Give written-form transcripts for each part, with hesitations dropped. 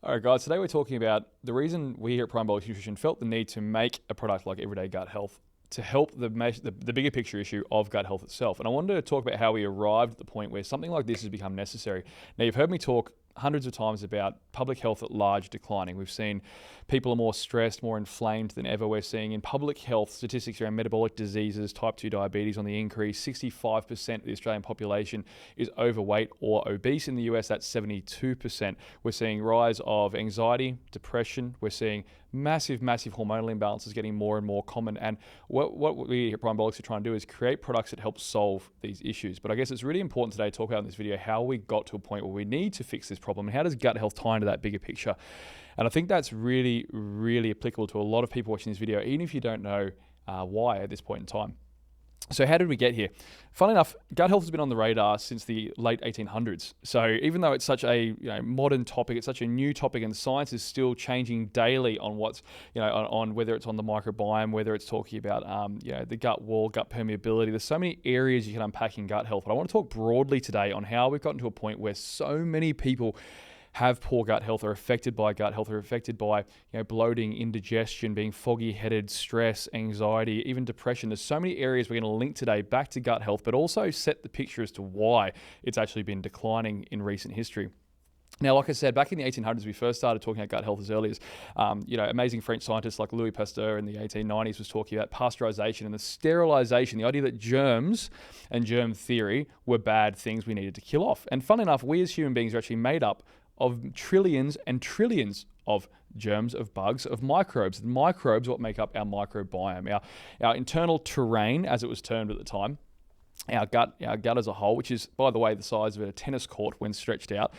All right, guys, today we're talking about the reason we here at Metabolic Nutrition felt the need to make a product like Everyday Gut Health to help the bigger picture issue of gut health itself. And I wanted to talk about how we arrived at the point where something like this has become necessary. Now, you've heard me talk hundreds of times about public health at large declining. We've seen people are more stressed, more inflamed than ever. We're seeing in public health statistics around metabolic diseases, type 2 diabetes on the increase. 65% of the Australian population is overweight or obese. In the US, that's 72%. We're seeing rise of anxiety, depression. We're seeing massive hormonal imbalances getting more and more common. And what we at Primebolics are trying to do is create products that help solve these issues. But I guess it's really important today to talk about in this video how we got to a point where we need to fix this problem and how does gut health tie into that bigger picture. And I think that's really applicable to a lot of people watching this video, even if you don't know why at this point in time. So how did we get here? Funnily enough, gut health has been on the radar since the late 1800s. So even though it's such a modern topic, it's such a new topic, and science is still changing daily on what's on whether it's on the microbiome, whether it's talking about the gut wall, gut permeability. There's so many areas you can unpack in gut health. But I want to talk broadly today on how we've gotten to a point where so many people have poor gut health, are affected by gut health, are affected by bloating, indigestion, being foggy-headed, stress, anxiety, even depression. There's so many areas we're going to link today back to gut health, but also set the picture as to why it's actually been declining in recent history. Now, like I said, back in the 1800s, we first started talking about gut health as early as, amazing French scientists like Louis Pasteur in the 1890s was talking about pasteurization and the sterilization, the idea that germs and germ theory were bad things we needed to kill off. And funnily enough, we as human beings are actually made up of trillions and trillions of germs, of bugs, of microbes. The microbes are what make up our microbiome, our internal terrain, as it was termed at the time. Our gut as a whole, which is, by the way, the size of a tennis court when stretched out,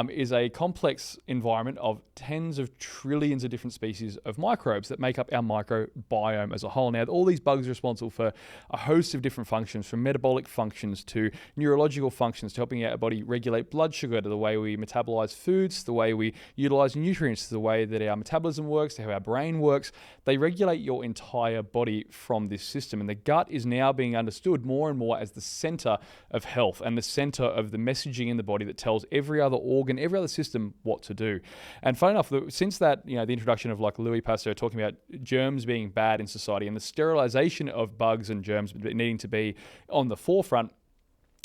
is a complex environment of tens of trillions of different species of microbes that make up our microbiome as a whole. Now, all these bugs are responsible for a host of different functions, from metabolic functions to neurological functions, to helping our body regulate blood sugar, to the way we metabolize foods, to the way we utilize nutrients, to the way that our metabolism works, to how our brain works. They regulate your entire body from this system. And the gut is now being understood more and more as the center of health and the center of the messaging in the body that tells every other organ, every other system what to do. And funny enough, since that, the introduction of like Louis Pasteur talking about germs being bad in society and the sterilization of bugs and germs needing to be on the forefront,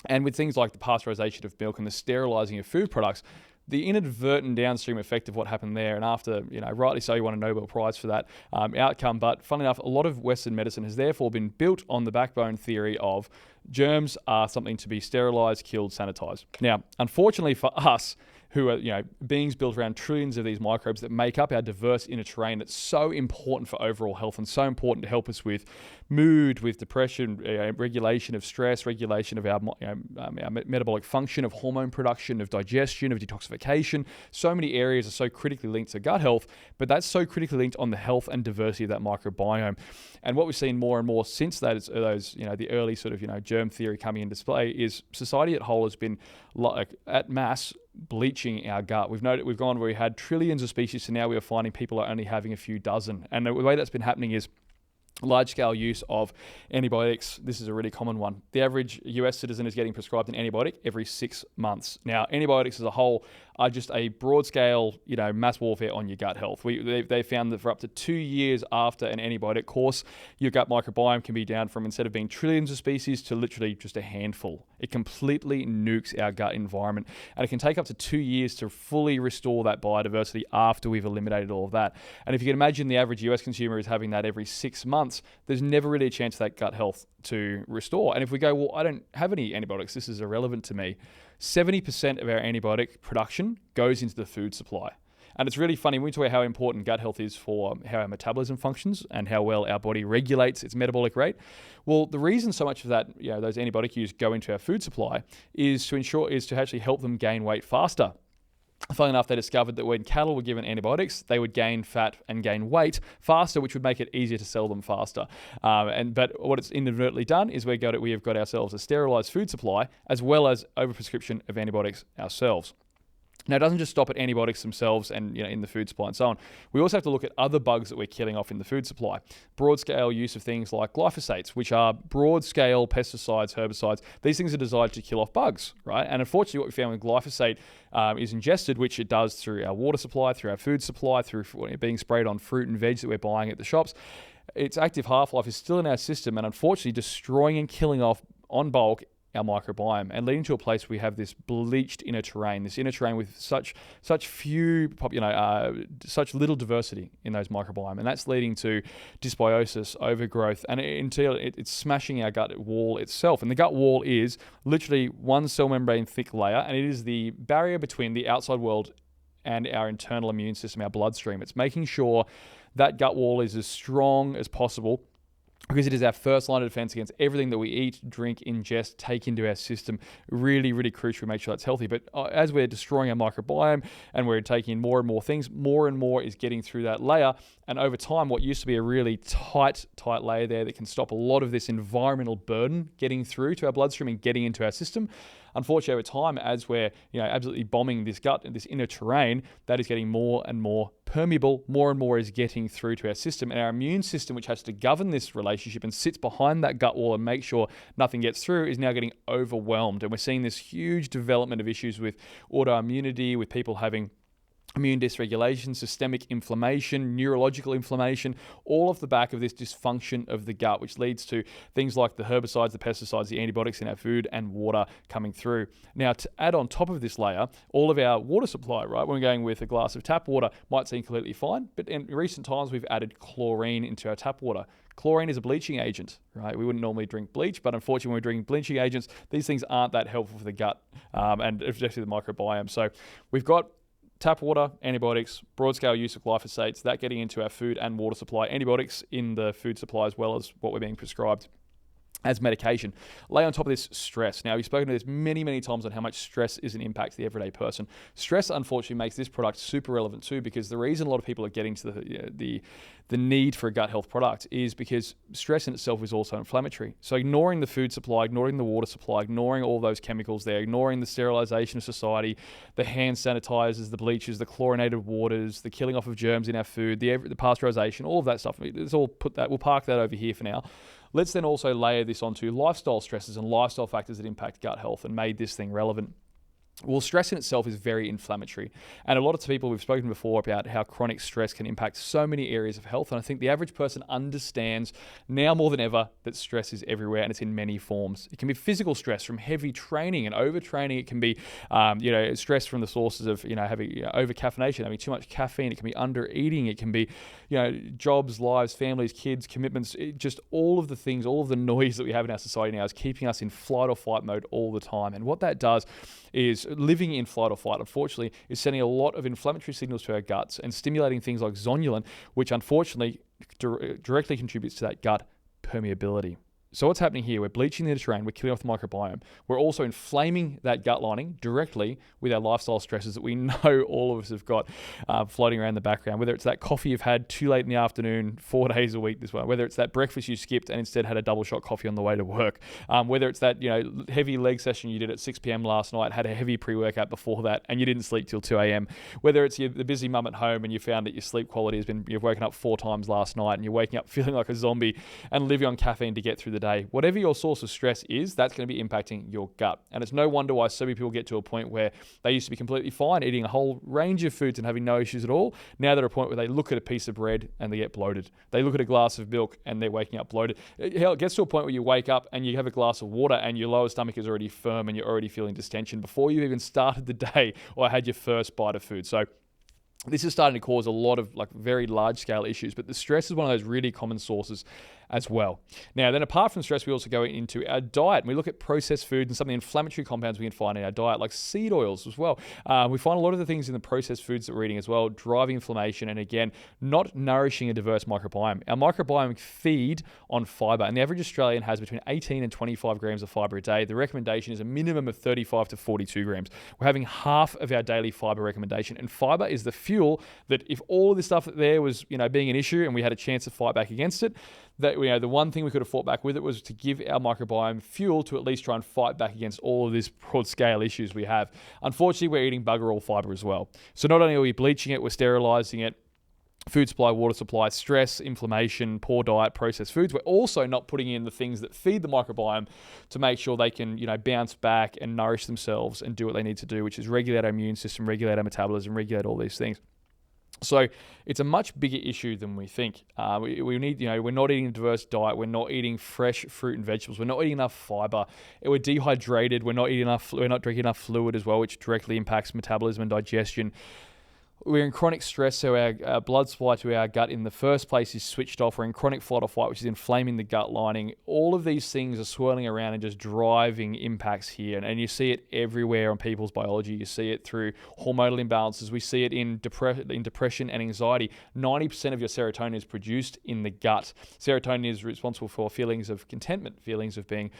and with things like the pasteurization of milk and the sterilizing of food products, the inadvertent downstream effect of what happened there, and after, rightly so, you won a Nobel Prize for that outcome. But funnily enough, a lot of Western medicine has therefore been built on the backbone theory of germs are something to be sterilized, killed, sanitized. Now, unfortunately for us, who are beings built around trillions of these microbes that make up our diverse inner terrain that's so important for overall health and so important to help us with mood, with depression, regulation of stress, regulation of our metabolic function, of hormone production, of digestion, of detoxification. So many areas are so critically linked to gut health, but that's so critically linked on the health and diversity of that microbiome. And what we've seen more and more since that is those, the early sort of, germ theory coming in display is society at whole has been like at mass bleaching our gut. We've gone where we had trillions of species to now we are finding people are only having a few dozen. And the way that's been happening is large-scale use of antibiotics. This is a really common one. The average US citizen is getting prescribed an antibiotic every 6 months. Now, antibiotics as a whole are just a broad-scale, mass warfare on your gut health. They found that for up to 2 years after an antibiotic course, your gut microbiome can be down from, instead of being trillions of species, to literally just a handful. It completely nukes our gut environment, and it can take up to 2 years to fully restore that biodiversity after we've eliminated all of that. And if you can imagine the average US consumer is having that every 6 months, there's never really a chance for that gut health to restore. And if we go, well, I don't have any antibiotics, this is irrelevant to me, 70% of our antibiotic production goes into the food supply. And it's really funny when we talk about how important gut health is for how our metabolism functions and how well our body regulates its metabolic rate. Well, the reason so much of that, those antibiotic use go into our food supply is to actually help them gain weight faster. Funnily enough, they discovered that when cattle were given antibiotics, they would gain fat and gain weight faster, which would make it easier to sell them faster. But what it's inadvertently done is we have got ourselves a sterilized food supply as well as overprescription of antibiotics ourselves. Now, it doesn't just stop at antibiotics themselves and in the food supply and so on. We also have to look at other bugs that we're killing off in the food supply. Broad-scale use of things like glyphosates, which are broad-scale pesticides, herbicides. These things are designed to kill off bugs, right? And unfortunately, what we found with glyphosate is ingested, which it does through our water supply, through our food supply, through being sprayed on fruit and veg that we're buying at the shops. Its active half-life is still in our system and unfortunately destroying and killing off on bulk our microbiome and leading to a place where we have this bleached inner terrain with such few, such little diversity in those microbiome, and that's leading to dysbiosis, overgrowth, and until it's smashing our gut wall itself. And the gut wall is literally one cell membrane thick layer, and it is the barrier between the outside world and our internal immune system, our bloodstream. It's making sure that gut wall is as strong as possible, because it is our first line of defense against everything that we eat, drink, ingest, take into our system. Really, really crucial to make sure that's healthy. But as we're destroying our microbiome and we're taking in more and more things, more and more is getting through that layer. And over time, what used to be a really tight layer there that can stop a lot of this environmental burden getting through to our bloodstream and getting into our system. Unfortunately, over time, as we're absolutely bombing this gut and this inner terrain, that is getting more and more permeable. More and more is getting through to our system, and our immune system, which has to govern this relationship and sits behind that gut wall and make sure nothing gets through, is now getting overwhelmed. And we're seeing this huge development of issues with autoimmunity, with people having immune dysregulation, systemic inflammation, neurological inflammation, all off the back of this dysfunction of the gut, which leads to things like the herbicides, the pesticides, the antibiotics in our food and water coming through. Now, to add on top of this layer, all of our water supply, right? When we're going with a glass of tap water, might seem completely fine, but in recent times, we've added chlorine into our tap water. Chlorine is a bleaching agent, right? We wouldn't normally drink bleach, but unfortunately, when we're drinking bleaching agents, these things aren't that helpful for the gut and especially the microbiome. So we've got tap water, antibiotics, broad-scale use of glyphosates, that getting into our food and water supply, antibiotics in the food supply as well as what we're being prescribed as medication. Lay on top of this stress. Now, we've spoken to this many, many times on how much stress is an impact to the everyday person. Stress, unfortunately, makes this product super relevant too, because the reason a lot of people are getting to the need for a gut health product is because stress in itself is also inflammatory. So ignoring the food supply, ignoring the water supply, ignoring all those chemicals there, ignoring the sterilization of society, the hand sanitizers, the bleaches, the chlorinated waters, the killing off of germs in our food, the pasteurization, all of that stuff. We'll park that over here for now. Let's then also layer this onto lifestyle stresses and lifestyle factors that impact gut health and made this thing relevant. Well, stress in itself is very inflammatory. And a lot of people, we've spoken before about how chronic stress can impact so many areas of health. And I think the average person understands now more than ever that stress is everywhere and it's in many forms. It can be physical stress from heavy training and overtraining. It can be, stress from the sources of, having over-caffeination, having too much caffeine. It can be under-eating. It can be, jobs, lives, families, kids, commitments, just all of the things, all of the noise that we have in our society now is keeping us in flight or fight mode all the time. And what that does is living in flight or fight, unfortunately, is sending a lot of inflammatory signals to our guts and stimulating things like zonulin, which unfortunately directly contributes to that gut permeability. So what's happening here? We're bleaching the terrain, we're killing off the microbiome. We're also inflaming that gut lining directly with our lifestyle stresses that we know all of us have got floating around the background, whether it's that coffee you've had too late in the afternoon, 4 days a week this way, whether it's that breakfast you skipped and instead had a double shot coffee on the way to work, whether it's that heavy leg session you did at 6 p.m. last night, had a heavy pre-workout before that, and you didn't sleep till 2 a.m., whether it's the busy mum at home and you found that your sleep quality you've woken up 4 times last night and you're waking up feeling like a zombie and living on caffeine to get through the day. Whatever your source of stress is, that's going to be impacting your gut. And it's no wonder why so many people get to a point where they used to be completely fine eating a whole range of foods and having no issues at all. Now they're at a point where they look at a piece of bread and they get bloated. They look at a glass of milk and they're waking up bloated. Hell, it gets to a point where you wake up and you have a glass of water and your lower stomach is already firm and you're already feeling distension before you even started the day or had your first bite of food. So this is starting to cause a lot of very large scale issues, but the stress is one of those really common sources as well. Now, then apart from stress, we also go into our diet and we look at processed foods and some of the inflammatory compounds we can find in our diet, like seed oils as well. We find a lot of the things in the processed foods that we're eating as well, driving inflammation and again, not nourishing a diverse microbiome. Our microbiome feed on fibre, and the average Australian has between 18 and 25 grams of fibre a day. The recommendation is a minimum of 35 to 42 grams. We're having half of our daily fibre recommendation, and fibre is the fuel that if all of this stuff there was being an issue and we had a chance to fight back against it, that, the one thing we could have fought back with it was to give our microbiome fuel to at least try and fight back against all of these broad scale issues we have. Unfortunately, we're eating bugger all fibre as well. So not only are we bleaching it, we're sterilizing it, food supply, water supply, stress, inflammation, poor diet, processed foods. We're also not putting in the things that feed the microbiome to make sure they can, bounce back and nourish themselves and do what they need to do, which is regulate our immune system, regulate our metabolism, regulate all these things. So it's a much bigger issue than we think. We need, we're not eating a diverse diet. We're not eating fresh fruit and vegetables. We're not eating enough fiber. We're dehydrated. We're not drinking enough fluid as well, which directly impacts metabolism and digestion. We're in chronic stress, so our blood supply to our gut in the first place is switched off. We're in chronic flight or fight, which is inflaming the gut lining. All of these things are swirling around and just driving impacts here. And you see it everywhere on people's biology. You see it through hormonal imbalances. We see it in depression and anxiety. 90% of your serotonin is produced in the gut. Serotonin is responsible for feelings of contentment, feelings of being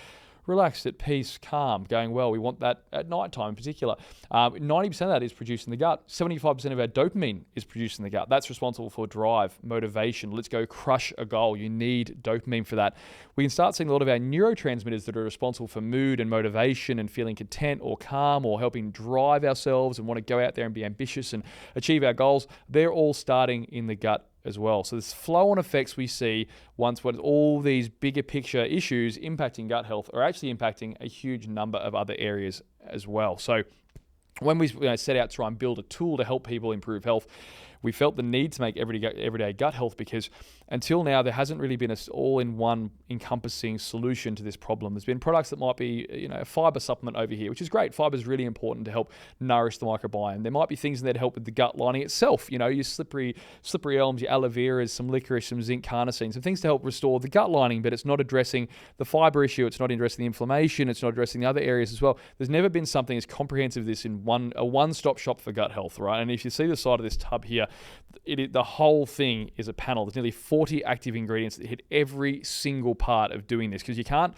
relaxed, at peace, calm, going well. We want that at nighttime in particular. 90% of that is produced in the gut. 75% of our dopamine is produced in the gut. That's responsible for drive, motivation. Let's go crush a goal. You need dopamine for that. We can start seeing a lot of our neurotransmitters that are responsible for mood and motivation and feeling content or calm or helping drive ourselves and want to go out there and be ambitious and achieve our goals. They're all starting in the gut as well. So this flow-on effects we see once when all these bigger picture issues impacting gut health are actually impacting a huge number of other areas as well. So when we set out to try and build a tool to help people improve health, we felt the need to make everyday gut health because until now there hasn't really been an all-in-one encompassing solution to this problem. There's been products that might be a fibre supplement over here, which is great. Fibre is really important to help nourish the microbiome. There might be things in there to help with the gut lining itself. Your slippery elms, your aloe veras, some licorice, some zinc carnosine, some things to help restore the gut lining, but it's not addressing the fibre issue. It's not addressing the inflammation. It's not addressing the other areas as well. There's never been something as comprehensive as this in a one-stop shop for gut health, right? And if you see the side of this tub here, the whole thing is a panel. There's nearly 40 active ingredients that hit every single part of doing this because you can't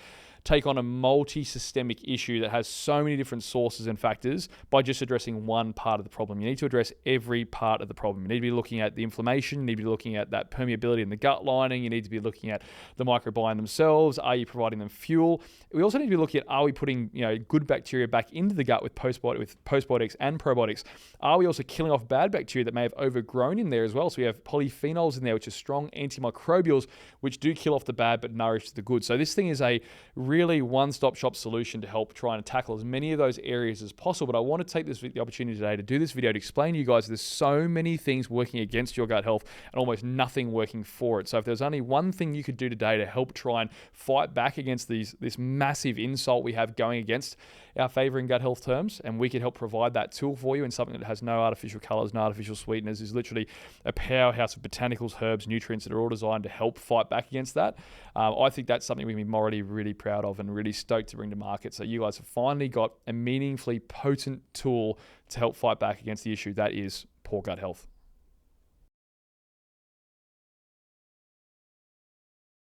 take on a multi-systemic issue that has so many different sources and factors by just addressing one part of the problem. You need to address every part of the problem. You need to be looking at the inflammation. You need to be looking at that permeability in the gut lining. You need to be looking at the microbiome themselves. Are you providing them fuel? We also need to be looking at, are we putting good bacteria back into the gut with postbiotics and probiotics? Are we also killing off bad bacteria that may have overgrown in there as well? So we have polyphenols in there, which are strong antimicrobials, which do kill off the bad but nourish the good. So this thing is a really one-stop shop solution to help try and tackle as many of those areas as possible. But I want to take the opportunity today to do this video to explain to you guys there's so many things working against your gut health and almost nothing working for it. So if there's only one thing you could do today to help try and fight back against this massive insult we have going against our favor in gut health terms, and we can help provide that tool for you in something that has no artificial colors, no artificial sweeteners, is literally a powerhouse of botanicals, herbs, nutrients that are all designed to help fight back against that. I think that's something we can be morally really proud of and really stoked to bring to market. So you guys have finally got a meaningfully potent tool to help fight back against the issue that is poor gut health.